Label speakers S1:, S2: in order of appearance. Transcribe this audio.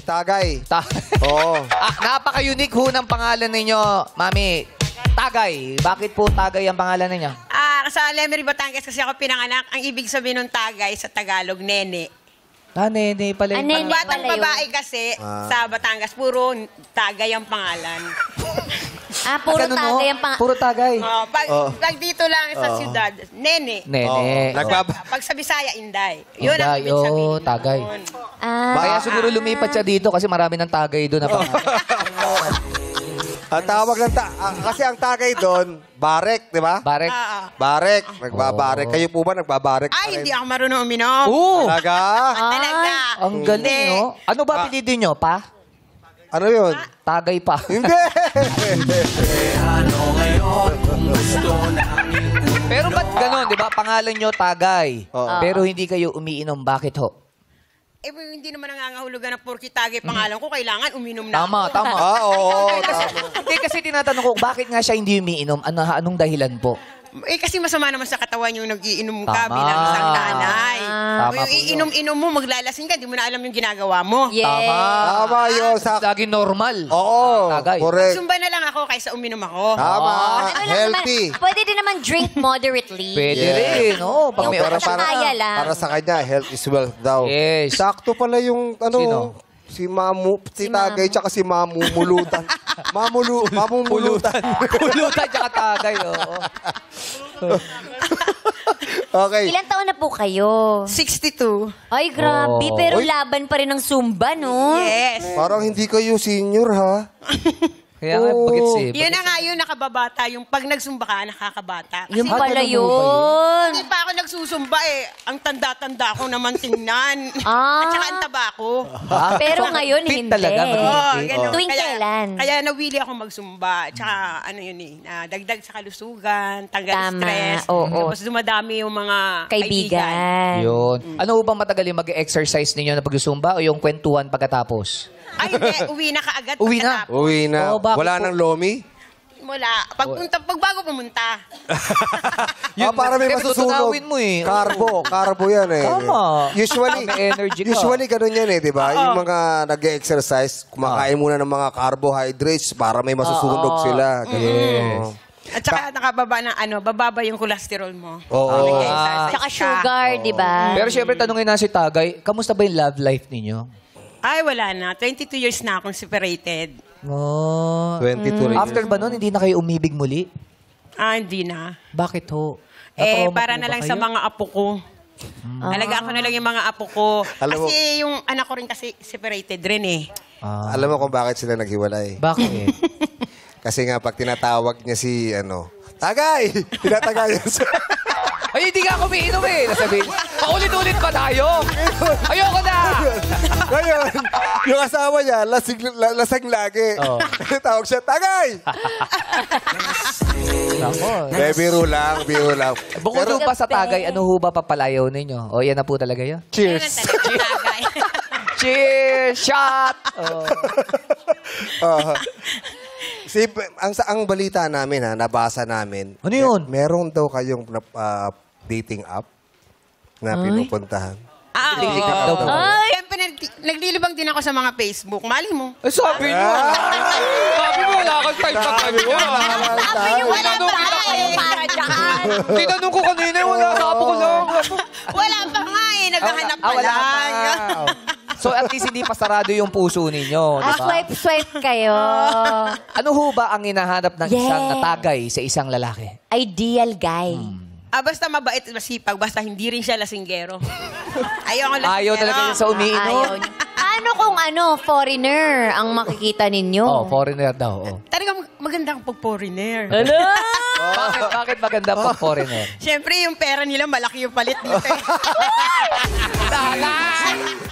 S1: Tagay. Oo.
S2: Napaka-unique ho ng pangalan ninyo, Mami. Tagay. Bakit po Tagay ang pangalan ninyo?
S3: Sa Lemery, Batangas kasi ako pinanganak. Ang ibig sabihin ng Tagay sa Tagalog, nene.
S2: Nene pala yung
S3: Ang batang babae kasi sa Batangas, puro Tagay ang pangalan.
S4: Puro Tagay ang pangalan.
S2: Puro Tagay.
S3: Pag dito lang sa siyudad, nene.
S2: Nene.
S3: Pag sa Bisaya, Inday. Yun ang
S2: Inday,
S3: ibig sabihin.
S2: Tagay. Kaya siguro lumipat siya dito kasi marami ng Tagay doon na pangalan.
S1: Ang tawag ng kasi ang Tagay doon, barek, di ba?
S2: Barek.
S1: Barek. Nagbabarek. Kayo po ba nagbabarek?
S3: Ay, hindi ako marunong uminom.
S1: Talaga?
S3: Talaga.
S2: Ang galing, no? Ano ba pinili nyo, pa?
S1: Ano yun?
S2: Tagay pa.
S1: Hindi!
S2: Pero ba't gano'n, di ba? Pangalan nyo, Tagay. Pero hindi kayo umiinom. Bakit ho?
S3: Hindi naman nangangahulugan na porky Tagay pangalan ko, kailangan uminom na
S2: Tama,
S3: ako.
S2: tama.
S1: Oo.
S2: Hindi kasi tinatanong ko, bakit nga siya hindi umiinom? Anong dahilan po?
S3: Kasi masama naman sa katawan yung nag-iinom ka
S2: Tama.
S3: bilang isang nanay.
S2: Tama
S3: Yung
S2: po yun.
S3: iinom-inom mo, maglalasing ka, di mo na alam yung ginagawa mo.
S4: Yes.
S1: Tama yun.
S2: Lagi normal.
S1: Oo.
S2: Tagay.
S1: Correct.
S3: Sumba na lang ako kaysa uminom ako.
S1: Tama.
S4: Ano lang
S1: Healthy.
S4: naman, pwede din naman drink moderately.
S2: Pwede rin, no? Pag
S4: Yung
S2: may
S4: para
S2: oras.
S4: kaya lang.
S1: Para sa kanya, health is wealth daw.
S2: Yes.
S1: Sakto pala yung,
S2: Sino?
S1: si Tagay, tsaka si Mamumulutan. Mamumulutan.
S2: Pulutan tsaka Tagay, oo.
S1: Okay.
S4: Ilan taon na po kayo?
S3: 62.
S4: Ay, grabe.
S2: Oh.
S4: Pero
S1: Uy.
S4: laban pa rin ng Zumba, no?
S3: Yes.
S1: Parang hindi kayo senior, ha?
S2: Kaya nga, bagets eh.
S3: Yun na nga yun, nakababata. Yung pag nagsumba ka, nakakabata. Kasi
S4: Yung pala
S2: ganun mo ba
S4: yun.
S3: hindi pa ako nagsusumba eh. Ang tanda-tanda ko naman tingnan.
S4: Ah.
S3: At saka ang taba ko.
S4: Pero ngayon,
S2: Fit
S4: hindi.
S2: talaga, magiging fit.
S3: ganun.
S4: Tuwing kailan?
S3: Kaya nawili ako magsumba. At saka ano yun eh, dagdag sa kalusugan, tanggal
S4: Tama,
S3: stress.
S4: oo.
S3: Tapos dumadami yung mga
S4: Kaibigan.
S2: Yun. Ano bang matagal yung mag-exercise ninyo na pag-zumba o yung kwentuhan pagkatapos?
S3: Ay, hindi. Uwi na kaagad.
S2: Uwi na?
S3: pagkatapos.
S1: Uwi na.
S2: Oh, bakit
S1: Wala
S2: po?
S1: nang lomi?
S3: Wala. Pag bago pumunta.
S1: Para may
S2: Kasi
S1: masusunog.
S2: tutunawin mo eh.
S1: Carbo yan eh.
S2: Tama.
S1: Usually,
S2: May energy ka.
S1: usually ganun yan eh, di ba? Yung mga nag-exercise, kumakain muna ng mga carbohydrates para may masusunog sila. Ganun.
S3: At saka nakababa ng bababa yung cholesterol mo.
S1: Oo.
S3: Nag-exercise
S4: Tsaka
S3: ka.
S4: sugar, di ba?
S2: Pero syempre, tanungin na si Tagay, kamusta ba yung love life ninyo?
S3: Ay, wala na. 22 years na akong separated.
S2: Oh.
S1: 22 rin.
S2: After ba nun, hindi na kayo umibig muli?
S3: Hindi na.
S2: Bakit ho?
S3: Para na lang sa mga apo ko. Alagaan ko na lang yung mga apo ko.
S1: Alam mo-
S3: Kasi yung anak ko rin kasi separated rin eh.
S1: Alam mo kung bakit sila naghiwalay?
S2: Bakit?
S1: Kasi nga pag tinatawag niya si, Tagay! Tinatagay siya.
S2: Ay, hindi nga ako umiinom eh. Nasabihin, paulit-ulit pa tayo. Ayoko na.
S1: Ngayon, yung asawa niya, lasing lagi. Tawag siya, Tagay!
S2: Nako.
S1: Biro lang.
S2: Bukod ho pa sa Tagay, ano ho ba papalayaw ninyo? O, yan na po talaga yun.
S3: Ayun
S1: Cheers!
S3: ang talagang tagay.
S2: Cheers! Shot! Oh.
S1: Ang balita namin, nabasa namin.
S2: Ano yun?
S1: Meron daw kayong dating app na pinupuntahan.
S2: Dating app daw po.
S3: Siyempre, naglilibang din ako sa mga Facebook. Mali mo.
S2: Eh, sabi nyo. Sabi mo, wala kang time sa time mo.
S3: Wala pa nga eh.
S4: Para dyan.
S2: Tinanong ko kanina, wala. Sabi ko lang.
S3: Wala pa nga eh. Naghahanap pa
S2: Wala
S3: lang.
S2: pa. So, at least hindi pa sarado yung puso ninyo, di ba?
S4: Swipe kayo.
S2: Ano ho ba ang hinahanap ng isang
S4: Yes.
S2: natagay sa isang lalaki?
S4: Ideal guy.
S3: Basta mabait at masipag. Basta hindi rin siya lasinggero. Ayaw
S2: Ayaw talaga yun sa
S4: Ayaw
S2: umiinom?
S4: niya. Paano kung foreigner ang makikita ninyo?
S2: Oh, foreigner daw. Oh.
S3: Talagang maganda ang pag-foreigner.
S2: Bakit maganda pag foreigner?
S3: Siyempre, yung pera nila malaki yung palit dito eh.
S2: Dalan!